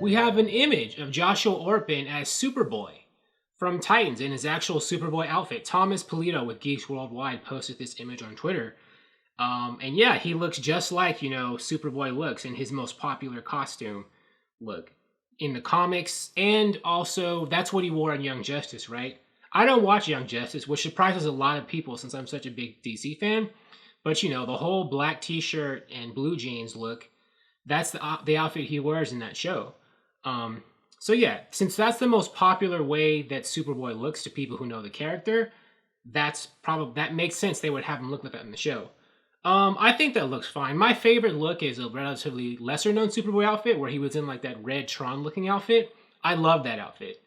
we have an image of Joshua Orpin as Superboy from Titans in his actual Superboy outfit. Thomas Polito with Geeks Worldwide posted this image on Twitter. And yeah, he looks just like, Superboy looks in his most popular costume look in the comics. And also, that's what he wore in Young Justice, right? I don't watch Young Justice, which surprises a lot of people since I'm such a big DC fan. But, the whole black t-shirt and blue jeans look, that's the outfit he wears in that show. So yeah, since that's the most popular way that Superboy looks to people who know the character, that makes sense they would have him look like that in the show. I think that looks fine. My favorite look is a relatively lesser known Superboy outfit where he was in like that red Tron looking outfit. I love that outfit.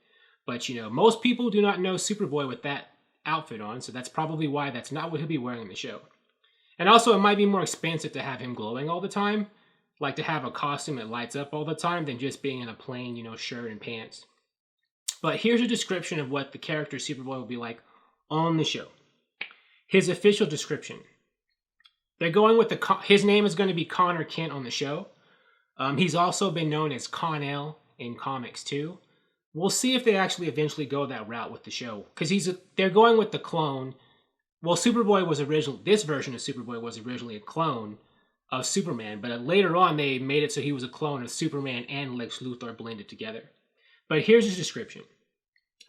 But most people do not know Superboy with that outfit on, so that's probably why that's not what he'll be wearing in the show. And also, it might be more expensive to have him glowing all the time, like to have a costume that lights up all the time than just being in a plain, shirt and pants. But here's a description of what the character Superboy will be like on the show. His official description. They're going with his name is going to be Connor Kent on the show. He's also been known as Con-El in comics too. We'll see if they actually eventually go that route with the show, because they're going with the clone. Well, this version of Superboy was originally a clone of Superman, but later on they made it so he was a clone of Superman and Lex Luthor blended together. But here's his description.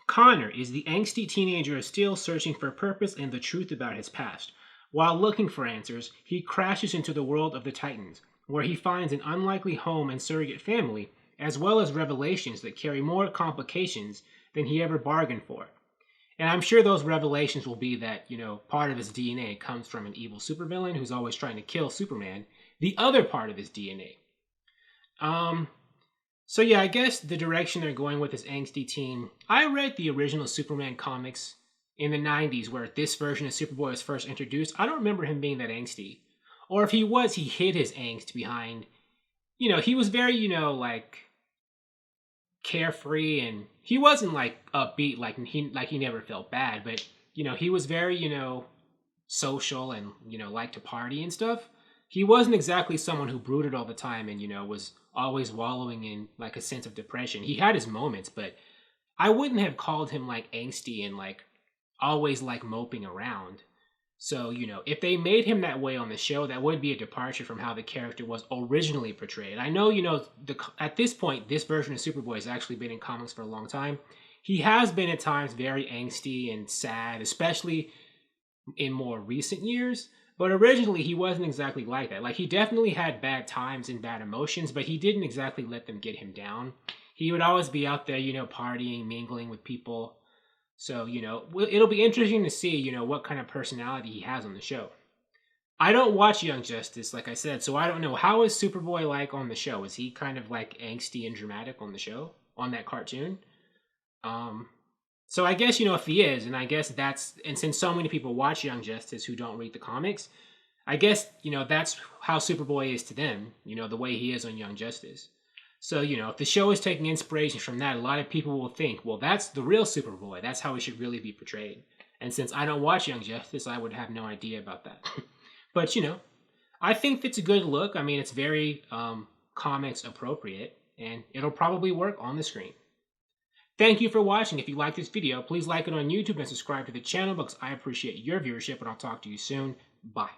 Connor is the angsty teenager still searching for purpose and the truth about his past. While looking for answers, he crashes into the world of the Titans, where he finds an unlikely home and surrogate family, as well as revelations that carry more complications than he ever bargained for. And I'm sure those revelations will be that, part of his DNA comes from an evil supervillain who's always trying to kill Superman. The other part of his DNA. So yeah, I guess the direction they're going with this angsty teen. I read the original Superman comics in the 90s where this version of Superboy was first introduced. I don't remember him being that angsty. Or if he was, he hid his angst behind, he was very, carefree, and he wasn't like upbeat, like he never felt bad, but he was very social and liked to party and stuff. He wasn't exactly someone who brooded all the time and was always wallowing in like a sense of depression. He had his moments, but I wouldn't have called him like angsty and like always like moping around. So, if they made him that way on the show, that would be a departure from how the character was originally portrayed. I know, at this point, this version of Superboy has actually been in comics for a long time. He has been at times very angsty and sad, especially in more recent years. But originally, he wasn't exactly like that. Like, he definitely had bad times and bad emotions, but he didn't exactly let them get him down. He would always be out there, partying, mingling with people. So, it'll be interesting to see, what kind of personality he has on the show. I don't watch Young Justice, like I said, so I don't know. How is Superboy like on the show? Is he kind of like angsty and dramatic on the show, on that cartoon? So I guess, if he is, and I guess and since so many people watch Young Justice who don't read the comics, I guess, that's how Superboy is to them, the way he is on Young Justice. So, if the show is taking inspiration from that, a lot of people will think, well, that's the real Superboy. That's how he should really be portrayed. And since I don't watch Young Justice, I would have no idea about that. But, I think it's a good look. I mean, it's very comics appropriate, and it'll probably work on the screen. Thank you for watching. If you like this video, please like it on YouTube and subscribe to the channel because I appreciate your viewership, and I'll talk to you soon. Bye.